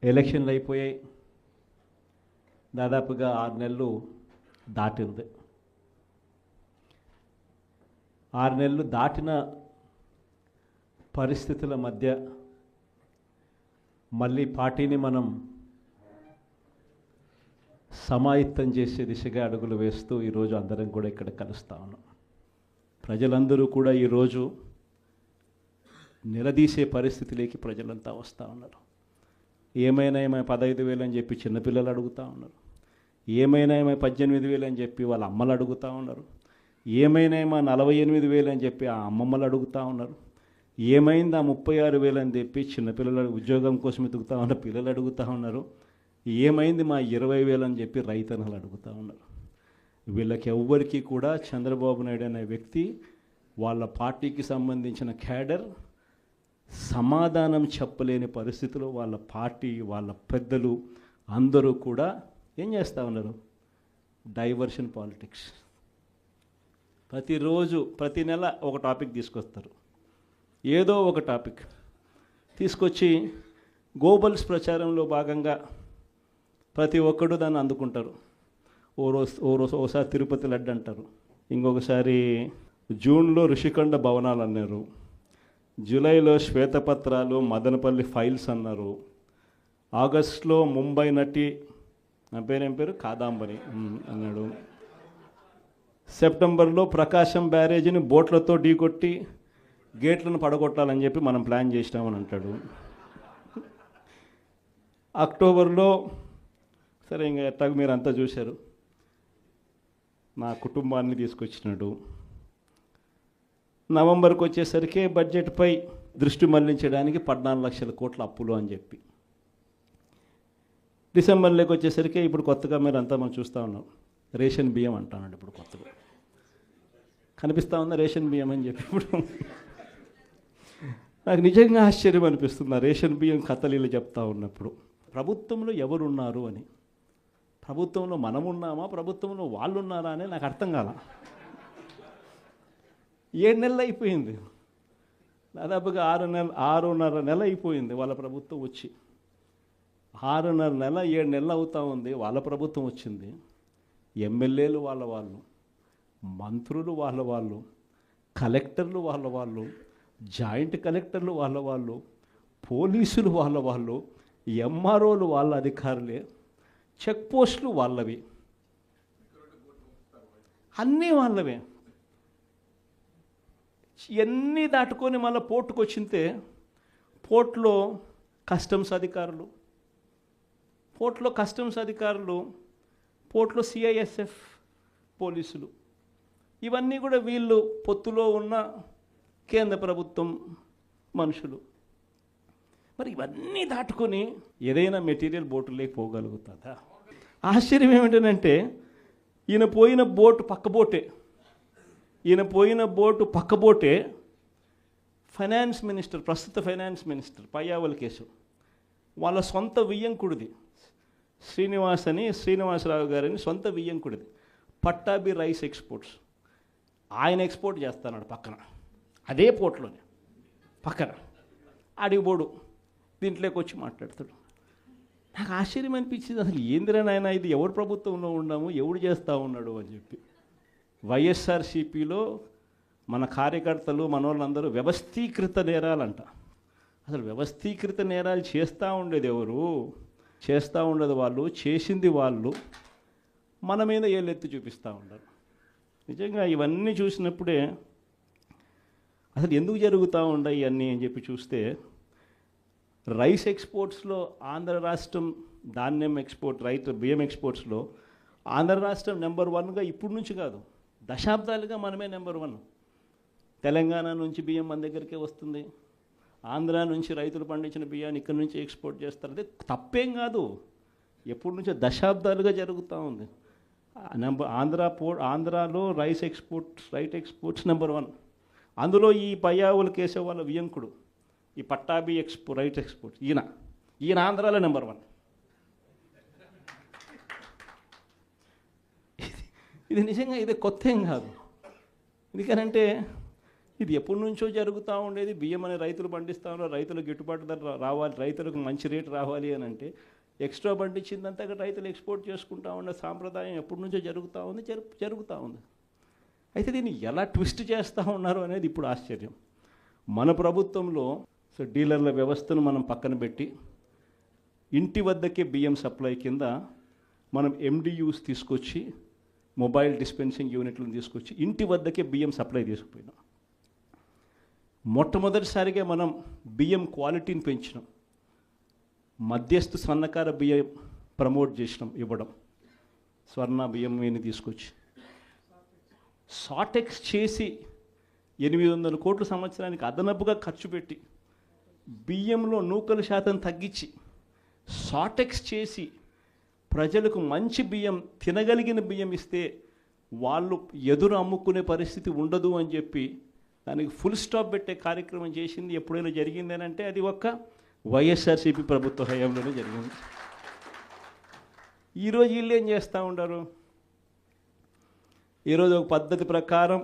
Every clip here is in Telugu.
ఎలక్షన్లు అయిపోయాయి. దాదాపుగా 6 నెలలు దాటింది. 6 నెలలు దాటిన పరిస్థితుల మధ్య మళ్ళీ పార్టీని మనం సమాయత్తం చేసే దిశగా అడుగులు వేస్తూ ఈరోజు అందరం కూడా ఇక్కడ కలుస్తూ ఉన్నాం. ప్రజలందరూ కూడా ఈరోజు నిలదీసే పరిస్థితిలోకి ప్రజలంతా వస్తూ ఉన్నారు. ఏమైనా 15,000 అని చెప్పి చిన్నపిల్లలు అడుగుతూ ఉన్నారు. ఏమైనా 18,000 అని చెప్పి వాళ్ళ అమ్మలు అడుగుతూ ఉన్నారు. ఏమైనా 48,000 అని చెప్పి ఆ అమ్మమ్మలు అడుగుతూ ఉన్నారు. ఏమైంది 36,000 అని చెప్పి చిన్నపిల్లలు ఉద్యోగం కోసం ఎదుగుతూ ఉన్న పిల్లలు అడుగుతూ ఉన్నారు. ఏమైంది 20,000 అని చెప్పి రైతన్నలు అడుగుతూ ఉన్నారు. వీళ్ళకి ఎవ్వరికీ కూడా చంద్రబాబు నాయుడు అనే వ్యక్తి, వాళ్ళ పార్టీకి సంబంధించిన క్యాడర్ సమాధానం చెప్పలేని పరిస్థితిలో వాళ్ళ పార్టీ, వాళ్ళ పెద్దలు అందరూ కూడా ఏం చేస్తూ ఉన్నారు? Diversion politics. ప్రతిరోజు ప్రతి నెల ఒక టాపిక్ తీసుకొస్తారు. ఏదో ఒక టాపిక్ తీసుకొచ్చి గోబల్స్ ప్రచారంలో భాగంగా ప్రతి ఒక్కడు దాన్ని అందుకుంటారు. ఓసారి తిరుపతి లడ్డు అంటారు, ఇంకొకసారి జూన్లో ఋషికొండ భవనాలు అన్నారు, జూలైలో శ్వేతపత్రాలు మదనపల్లి ఫైల్స్ అన్నారు, ఆగస్టులో ముంబై నటి నా పేరేం పేరు కాదాంబరి అన్నాడు, సెప్టెంబర్లో ప్రకాశం బ్యారేజీని బోట్లతో ఢీకొట్టి గేట్లను పడగొట్టాలని చెప్పి మనం ప్లాన్ చేసినామని అంటాడు. అక్టోబర్లో సరే ఇంకా ఎట్టాగ మీరు అంతా చూశారు, నా కుటుంబాన్ని తీసుకొచ్చినాడు. నవంబర్కి వచ్చేసరికి బడ్జెట్పై దృష్టి మళ్లించడానికి 14 లక్షల కోట్ల అప్పులు అని చెప్పి, డిసెంబర్లోకి వచ్చేసరికి ఇప్పుడు కొత్తగా మీరు అంతా మనం చూస్తూ ఉన్నాం, రేషన్ బియ్యం అంటానండి. ఇప్పుడు కొత్తగా కనిపిస్తూ ఉందా రేషన్ బియ్యం అని చెప్పి. ఇప్పుడు నాకు నిజంగా ఆశ్చర్యం అనిపిస్తుంది ఆ రేషన్ బియ్యం కథలీలు చెప్తా ఉన్నప్పుడు. ప్రభుత్వంలో ఎవరున్నారు అని, ప్రభుత్వంలో మనం ఉన్నామా, ప్రభుత్వంలో వాళ్ళు ఉన్నారా అని నాకు అర్థం కాల. 7 నెలలు అయిపోయింది, దాదాపుగా 6.5 నెల అయిపోయింది వాళ్ళ ప్రభుత్వం వచ్చి. 6.5 నెల 7 నెలలు అవుతూ ఉంది వాళ్ళ ప్రభుత్వం వచ్చింది. ఎమ్మెల్యేలు వాళ్ళు, మంత్రులు వాళ్ళు, కలెక్టర్లు వాళ్ళు, జాయింట్ కలెక్టర్లు వాళ్ళు, పోలీసులు వాళ్ళు, ఎంఆర్ఓలు వాళ్ళ అధికారులే, చెక్ పోస్టులు వాళ్ళవి, అన్నీ వాళ్ళవే. ఇవన్నీ దాటుకొని మళ్ళీ పోర్టుకు వచ్చింతే పోర్టులో కస్టమ్స్ అధికారులు, పోర్టులో సిఐఎస్ఎఫ్ పోలీసులు, ఇవన్నీ కూడా వీళ్ళు పొత్తులో ఉన్న కేంద్ర ప్రభుత్వం మనుషులు. మరి ఇవన్నీ దాటుకొని ఏదైనా మెటీరియల్ బోటులోకి పోగలుగుతుందా? ఆశ్చర్యం ఏమిటంటే ఈయన పోయిన బోటు పక్క బోటే ఫైనాన్స్ మినిస్టర్, ప్రస్తుత ఫైనాన్స్ మినిస్టర్ పయ్యావుల కేసు వాళ్ళ సొంత వియ్యంకుడిది, శ్రీనివాసరావు గారిని సొంత వియ్యంకుడిది, పట్టాభి రైస్ ఎక్స్పోర్ట్స్. ఆయన ఎక్స్పోర్ట్ చేస్తున్నాడు పక్కన, అదే పోర్ట్లోనే పక్కన. అడిగిపోడు దీంట్లోకి వచ్చి మాట్లాడతాడు. నాకు ఆశ్చర్యం అనిపించింది, అసలు ఏందిరా నాయన ఇది, ఎవరు ప్రభుత్వంలో ఉన్నాము, ఎవడు చేస్తూ ఉన్నాడు అని చెప్పి. వైఎస్ఆర్సీపీలో మన కార్యకర్తలు మనోళ్ళందరూ వ్యవస్థీకృత నేరాలంట. అసలు వ్యవస్థీకృత నేరాలు చేస్తూ ఉండేది ఎవరు? చేస్తూ ఉండేది వాళ్ళు, చేసింది వాళ్ళు, మన మీద ఏళ్ళెత్తి చూపిస్తూ ఉండరు. నిజంగా ఇవన్నీ చూసినప్పుడే అసలు ఎందుకు జరుగుతూ ఉన్నాయి ఇవన్నీ అని చెప్పి చూస్తే, రైస్ ఎక్స్పోర్ట్స్లో ఆంధ్ర రాష్ట్రం, ధాన్యం ఎక్స్పోర్ట్, బియ్యం ఎక్స్పోర్ట్స్లో ఆంధ్ర రాష్ట్రం నెంబర్ 1గా ఇప్పుడు నుంచి కాదు, దశాబ్దాలుగా మనమే నెంబర్ 1. తెలంగాణ నుంచి బియ్యం మన దగ్గరికే వస్తుంది, ఆంధ్ర నుంచి రైతులు పండించిన బియ్యాన్ని ఇక్కడ నుంచి ఎక్స్పోర్ట్ చేస్తారు. అదే తప్పేం కాదు, ఎప్పటి నుంచో దశాబ్దాలుగా జరుగుతూ ఉంది. ఆంధ్రాలో రైస్ ఎక్స్పోర్ట్స్ నెంబర్ 1. అందులో ఈ పయ్యావుల కేశవ్ వాళ్ళ వియంకుడు, ఈ పట్టాభి రైట్ ఎక్స్పోర్ట్స్, ఈయన ఆంధ్రాలో నెంబర్ 1. ఇది నిజంగా ఇది కొత్త ఏం కాదు. ఎందుకనంటే ఇది ఎప్పటి నుంచో జరుగుతూ ఉండేది. బియ్యం అనే రైతులు పండిస్తూ ఉన్నారు, రైతులకు గిట్టుబాటు ధర రావాలి, రైతులకు మంచి రేటు రావాలి అని అంటే ఎక్స్ట్రా పండించిందంతా రైతులు ఎక్స్పోర్ట్ చేసుకుంటూ ఉండే సాంప్రదాయం ఎప్పటి నుంచో జరుగుతూ ఉంది, జరుగుతూ ఉంది. అయితే దీన్ని ఎలా ట్విస్ట్ చేస్తూ ఉన్నారు అనేది ఇప్పుడు ఆశ్చర్యం. మన ప్రభుత్వంలో డీలర్ల వ్యవస్థను మనం పక్కన పెట్టి ఇంటి వద్దకే బియ్యం సప్లై కింద మనం MDUs తీసుకొచ్చి, మొబైల్ డిస్పెన్సింగ్ యూనిట్లను తీసుకొచ్చి ఇంటి వద్దకే బియ్యం సప్లై తీసుకుపోయినాం. మొట్టమొదటిసారిగా మనం బియ్యం క్వాలిటీని పెంచినాం. మధ్యస్థు సన్నకార బియ్యం ప్రమోట్ చేసినాం, ఇవ్వడం. స్వర్ణ బియ్యం మీద తీసుకొచ్చి షార్టెక్స్ చేసి 800 కోట్ల సంవత్సరానికి అదనపుగా ఖర్చు పెట్టి బియ్యంలో నూకల శాతం తగ్గించి షార్టెక్స్ చేసి ప్రజలకు మంచి బియ్యం, తినగలిగిన బియ్యం ఇస్తే వాళ్ళు ఎదురు అమ్ముకునే పరిస్థితి ఉండదు అని చెప్పి దానికి ఫుల్ స్టాప్ పెట్టే కార్యక్రమం చేసింది ఎప్పుడైనా జరిగిందని అంటే అది ఒక్క వైఎస్ఆర్సీపీ ప్రభుత్వ హయాంలోనే జరిగింది. ఈరోజు వీళ్ళు ఏం చేస్తూ ఉంటారు? ఈరోజు ఒక పద్ధతి ప్రకారం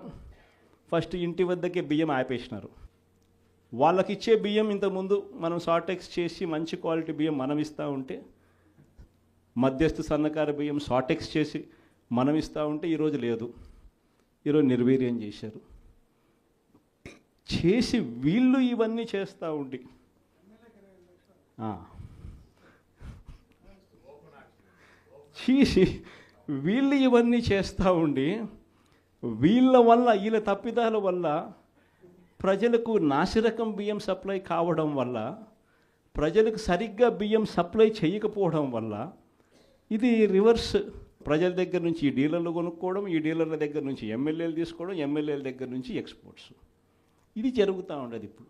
ఫస్ట్ ఇంటి వద్దకే బియ్యం ఆపేసినారు. వాళ్ళకి ఇచ్చే బియ్యం ఇంతకుముందు మనం షార్టెక్స్ చేసి మంచి క్వాలిటీ బియ్యం మనం ఇస్తూ ఉంటే, మధ్యస్థ సన్నకార బియ్యం షార్టెక్స్ చేసి మనం ఇస్తూ ఉంటే ఈరోజు లేదు. ఈరోజు నిర్వీర్యం చేశారు. చేసి వీళ్ళు ఇవన్నీ చేస్తూ ఉండి చేసి వీళ్ళు ఇవన్నీ చేస్తూ ఉండి వీళ్ళ వల్ల, వీళ్ళ తప్పిదాల వల్ల ప్రజలకు నాసిరకం బియ్యం సప్లై కావడం వల్ల, ప్రజలకు సరిగ్గా బియ్యం సప్లై చేయకపోవడం వల్ల ఇది రివర్స్. ప్రజల దగ్గర నుంచి ఈ డీలర్లు కొనుక్కోవడం, ఈ డీలర్ల దగ్గర నుంచి ఎమ్మెల్యేలు తీసుకోవడం, ఎమ్మెల్యేల దగ్గర నుంచి ఎక్స్పోర్ట్స్. ఇది జరుగుతూ ఉండదు. ఇప్పుడు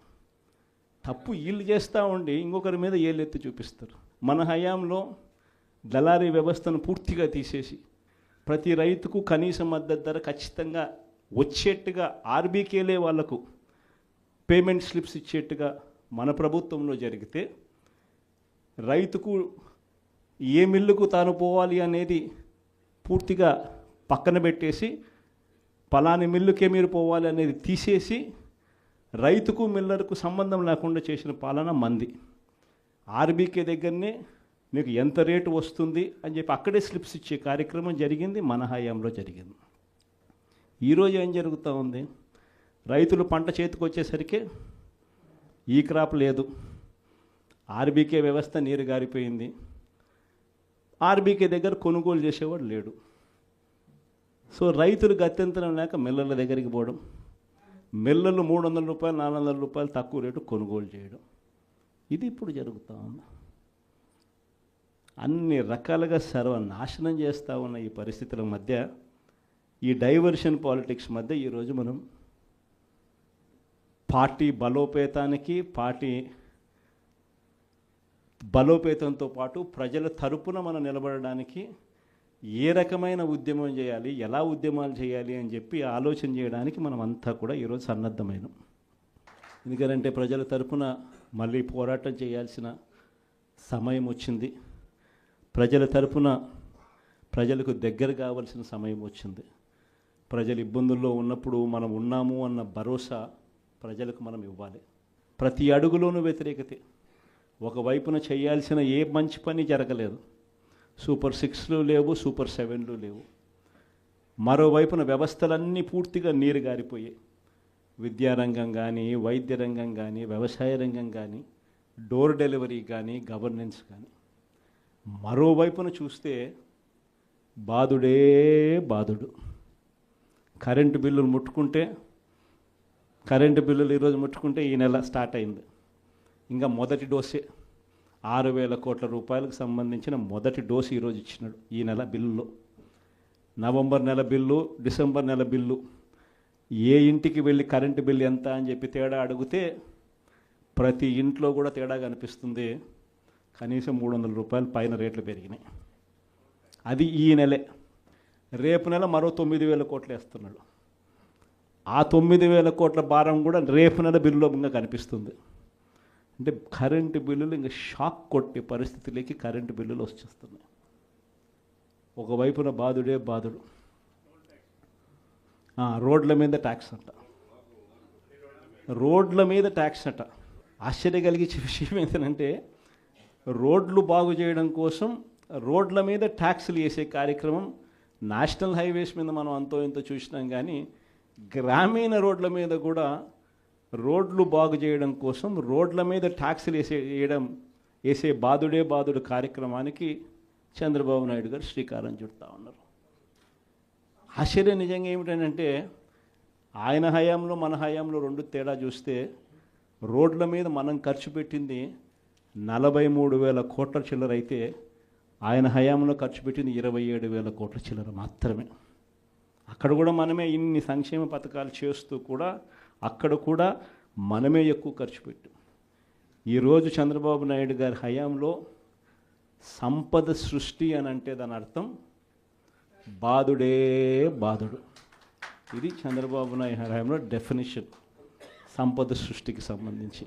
తప్పు వీళ్ళు చేస్తూ ఉండి ఇంకొకరి మీద ఏళ్ళెత్తి చూపిస్తారు. మన హయాంలో దళారీ వ్యవస్థను పూర్తిగా తీసేసి ప్రతి రైతుకు కనీస మద్దతు ధర ఖచ్చితంగా వచ్చేట్టుగా ఆర్బీకేలే వాళ్లకు పేమెంట్ స్లిప్స్ ఇచ్చేట్టుగా మన ప్రభుత్వంలో జరిగితే, రైతుకు ఏ మిల్లుకు తాను పోవాలి అనేది పూర్తిగా పక్కన పెట్టేసి పలాని మిల్లుకే మీరు పోవాలి అనేది తీసేసి రైతుకు మిల్లర్కు సంబంధం లేకుండా చేసిన పాలన మంది. ఆర్బీకే దగ్గరనే మీకు ఎంత రేటు వస్తుంది అని చెప్పి అక్కడే స్లిప్స్ ఇచ్చే కార్యక్రమం జరిగింది, మన హయాంలో జరిగింది. ఈరోజు ఏం జరుగుతూ ఉంది? రైతులు పంట చేతికి వచ్చేసరికి ఈ క్రాప్ లేదు, ఆర్బీకే వ్యవస్థ నీరు గారిపోయింది, ఆర్బీకే దగ్గర కొనుగోలు చేసేవాడు లేడు. సో రైతులు గత్యంతరం లేక మిల్లర్ల దగ్గరికి పోవడం, మిల్లర్లు 300 రూపాయలు 400 రూపాయలు తక్కువ రేటు కొనుగోలు చేయడం, ఇది ఇప్పుడు జరుగుతూ ఉంది. అన్ని రకాలుగా సర్వనాశనం చేస్తూ ఉన్న ఈ పరిస్థితుల మధ్య, ఈ డైవర్షన్ పాలిటిక్స్ మధ్య ఈరోజు మనం పార్టీ బలోపేతంతో పాటు ప్రజల తరపున మనం నిలబడడానికి ఏ రకమైన ఉద్యమం చేయాలి, ఎలా ఉద్యమాలు చేయాలి అని చెప్పి ఆలోచన చేయడానికి మనం అంతా కూడా ఈరోజు సన్నద్ధమైనాం. ఎందుకంటే ప్రజల తరపున మళ్ళీ పోరాటం చేయాల్సిన సమయం వచ్చింది. ప్రజల తరపున ప్రజలకు దగ్గర కావాల్సిన సమయం వచ్చింది. ప్రజలు ఇబ్బందుల్లో ఉన్నప్పుడు మనం ఉన్నాము అన్న భరోసా ప్రజలకు మనం ఇవ్వాలి. ప్రతి అడుగులోనూ వ్యతిరేకతే. ఒకవైపున చేయాల్సిన ఏ మంచి పని జరగలేదు. సూపర్ 6లు లేవు, సూపర్ 7లు లేవు. మరోవైపున వ్యవస్థలన్నీ పూర్తిగా నీరు గారిపోయాయి. విద్యారంగం కానీ, వైద్య రంగం కానీ, వ్యవసాయ రంగం కానీ, డోర్ డెలివరీ కానీ, గవర్నెన్స్ కానీ. మరోవైపున చూస్తే బాధుడే బాధుడు. కరెంటు బిల్లులు ఈరోజు ముట్టుకుంటే ఈ నెల స్టార్ట్ అయింది. ఇంకా మొదటి డోసే 6,000 కోట్ల రూపాయలకు సంబంధించిన మొదటి డోసు ఈరోజు ఇచ్చినాడు ఈ నెల బిల్లులో. నవంబర్ నెల బిల్లు, డిసెంబర్ నెల బిల్లు, ఏ ఇంటికి వెళ్ళి కరెంటు బిల్లు ఎంత అని చెప్పి తేడా అడిగితే ప్రతి ఇంట్లో కూడా తేడా కనిపిస్తుంది. కనీసం 300 రూపాయలు పైన రేట్లు పెరిగినాయి. అది ఈ నెలే. రేపు నెల మరో 9,000 కోట్లు వేస్తున్నాడు. ఆ 9,000 కోట్ల భారం కూడా రేపు నెల బిల్లులో ఇంకా కనిపిస్తుంది. అంటే కరెంటు బిల్లులు ఇంకా షాక్ కొట్టే పరిస్థితిలోకి కరెంటు బిల్లులు వచ్చేస్తున్నాయి. ఒకవైపున బాధుడే బాధుడు. రోడ్ల మీద ట్యాక్స్ అంట. రోడ్ల మీద ట్యాక్స్ అట. ఆశ్చర్య కలిగించే విషయం ఏంటంటే రోడ్లు బాగు చేయడం కోసం రోడ్ల మీద ట్యాక్సులు వేసే కార్యక్రమం నేషనల్ హైవేస్ మీద మనం అంతో ఇంతో చూసినాం, కానీ గ్రామీణ రోడ్ల మీద కూడా రోడ్లు బాగు చేయడం కోసం రోడ్ల మీద ట్యాక్సులు వేసే బాదుడే బాదుడు కార్యక్రమానికి చంద్రబాబు నాయుడు గారు శ్రీకారం చుడతా ఉన్నారు. ఆశ్చర్యం నిజంగా ఏమిటంటే ఆయన హయాంలో మన హయాంలో రెండు తేడా చూస్తే రోడ్ల మీద మనం ఖర్చు పెట్టింది 43,000 కోట్ల చిల్లర అయితే ఆయన హయాంలో ఖర్చు పెట్టింది 27,000 కోట్ల చిల్లర మాత్రమే. అక్కడ కూడా మనమే ఇన్ని సంక్షేమ పథకాలు చేస్తూ కూడా అక్కడ కూడా మనమే ఎక్కువ ఖర్చు పెట్టాం. ఈరోజు చంద్రబాబు నాయుడు గారి హయాంలో సంపద సృష్టి అని అంటే దాని అర్థం బాదుడే బాదుడు. ఇది చంద్రబాబు నాయుడు హయాంలో డెఫినిషన్ సంపద సృష్టికి సంబంధించి.